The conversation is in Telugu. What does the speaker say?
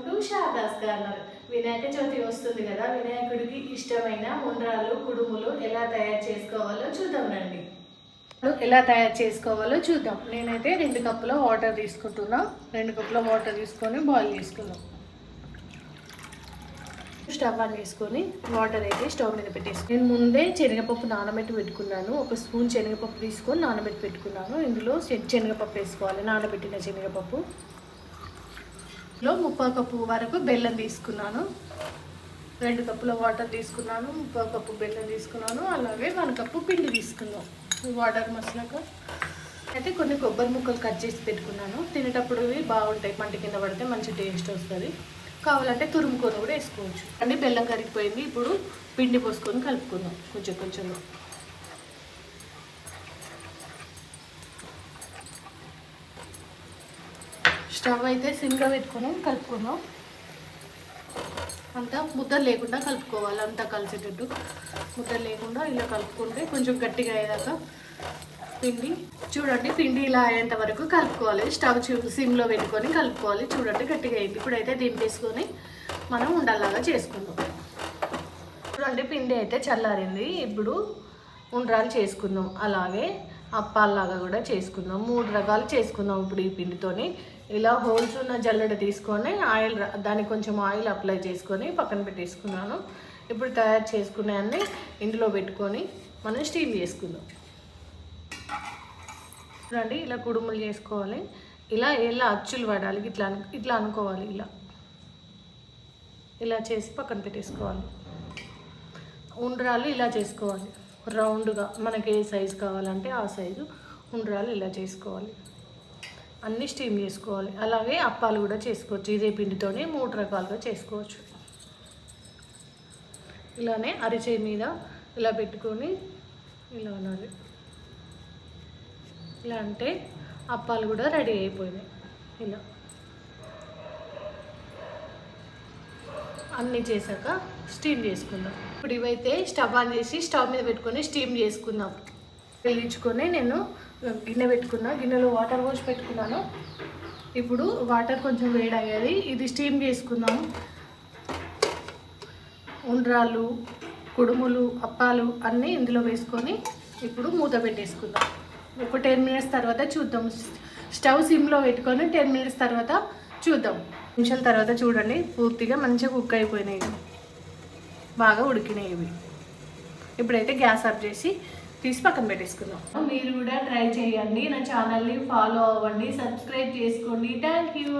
To Sharada's corner. వినాయక చవితి వస్తుంది కదా, వినాయకుడికి ఇష్టమైన ఉండ్రాలు కుడుములు ఎలా తయారు చేసుకోవాలో చూద్దాం రండి. ఎలా తయారు చేసుకోవాలో చూద్దాం. నేనైతే 2 కప్పుల వాటర్ తీసుకుంటున్నా. 2 కప్పుల వాటర్ తీసుకొని బాయిల్ చేసుకుందాం. స్టవ్ ఆన్ చేసుకొని వాటర్ అయితే స్టవ్ మీద పెట్టేసుకుని నేను ముందే శనగపప్పు నానబెట్టి పెట్టుకున్నాను. 1 స్పూన్ శనగపప్పు తీసుకొని నానబెట్టి పెట్టుకున్నాను. ఇందులో శనగపప్పు వేసుకోవాలి, నానబెట్టిన శనగపప్పు. ఇందులో 3/4 కప్పు వరకు బెల్లం తీసుకున్నాను. 2 కప్పుల వాటర్ తీసుకున్నాను, 3/4 కప్పు బెల్లం తీసుకున్నాను. అలాగే 1 కప్పు పిండి తీసుకున్నాం. వాటర్ మసాలాక అయితే కొన్ని కొబ్బరి ముక్కలు కట్ చేసి పెట్టుకున్నాను. తినేటప్పుడు ఇవి బాగుంటాయి, పంట కింద పడితే మంచి టేస్ట్ వస్తుంది. కావాలంటే తురుముకొని కూడా వేసుకోవచ్చు. అంటే బెల్లం కరిగిపోయింది. ఇప్పుడు పిండి పోసుకొని కలుపుకుందాం కొంచెం కొంచెంగా. స్టవ్ అయితే సిమ్లో పెట్టుకొని కలుపుకుందాం. అంతా ముద్దలు లేకుండా కలుపుకోవాలి, అంతా కలిసేటట్టు. ముద్దలు లేకుండా ఇలా కలుపుకుంటే కొంచెం గట్టిగా అయ్యేదాకా పిండి చూడండి. పిండి ఇలా అయ్యేంత వరకు కలుపుకోవాలి. స్టవ్ సిమ్లో పెట్టుకొని కలుపుకోవాలి. చూడండి గట్టిగా అయింది. ఇప్పుడైతే దింపేసుకొని మనం ఉండల్లాగా చేసుకుందాం. చూడండి పిండి అయితే చల్లారింది. ఇప్పుడు ఉండ్రాలు చేసుకుందాం. అలాగే అప్పాల్లాగా కూడా చేసుకుందాం. 3 రకాలు చేసుకుందాం ఇప్పుడు ఈ పిండితోని. ఇలా హోల్స్ ఉన్న జల్లెడ తీసుకొని దానికి కొంచెం ఆయిల్ అప్లై చేసుకొని పక్కన పెట్టేసుకున్నాను. ఇప్పుడు తయారు చేసుకునే అన్నీ ఇందులో పెట్టుకొని మనం స్టీమ్ చేసుకుందాం. చూడండి ఇలా కుడుములు చేసుకోవాలి. ఇలా అచ్చులు పడాలి. ఇట్లా అనుకోవాలి. ఇలా చేసి పక్కన పెట్టేసుకోవాలి. ఉండ్రాలు ఇలా చేసుకోవాలి రౌండ్గా. మనకి ఏ సైజు కావాలంటే ఆ సైజు ఉండ్రాలు ఇలా చేసుకోవాలి. అన్నీ స్టీమ్ చేసుకోవాలి. అలాగే అప్పాలు కూడా చేసుకోవచ్చు. ఇదే పిండితోనే 3 రకాలుగా చేసుకోవచ్చు. ఇలానే అరిచేయి మీద ఇలా పెట్టుకొని ఇలా అనాలి. ఇలా అంటే అప్పాలు కూడా రెడీ అయిపోయినాయి. ఇలా అన్నీ చేశాక స్టీమ్ చేసుకుందాం. ఇప్పుడు ఇవైతే స్టవ్ ఆన్ చేసి స్టవ్ మీద పెట్టుకొని స్టీమ్ చేసుకుందాం. వెలిగించుకొని నేను గిన్నె పెట్టుకున్నా. గిన్నెలో వాటర్ పోసి పెట్టుకున్నాను. ఇప్పుడు వాటర్ కొంచెం వేడయ్యేది. ఇది స్టీమ్ చేసుకుందాం. ఉండ్రాలు కుడుములు అప్పాలు అన్నీ ఇందులో వేసుకొని ఇప్పుడు మూత పెట్టేసుకుందాం. ఒక 10 మినిట్స్ తర్వాత చూద్దాం. స్టవ్ సిమ్లో పెట్టుకొని 10 మినిట్స్ తర్వాత చూద్దాం. నిమిషాల తర్వాత చూడండి పూర్తిగా మంచిగా కుక్ అయిపోయినాయి, బాగా ఉడికినాయి ఇవి. ఇప్పుడైతే గ్యాస్ ఆఫ్ చేసి తీసి పక్కన పెట్టేసుకుందాం. మీరు కూడా ట్రై చేయండి. నా ఛానల్ని ఫాలో అవ్వండి, సబ్స్క్రైబ్ చేసుకోండి. Thank you.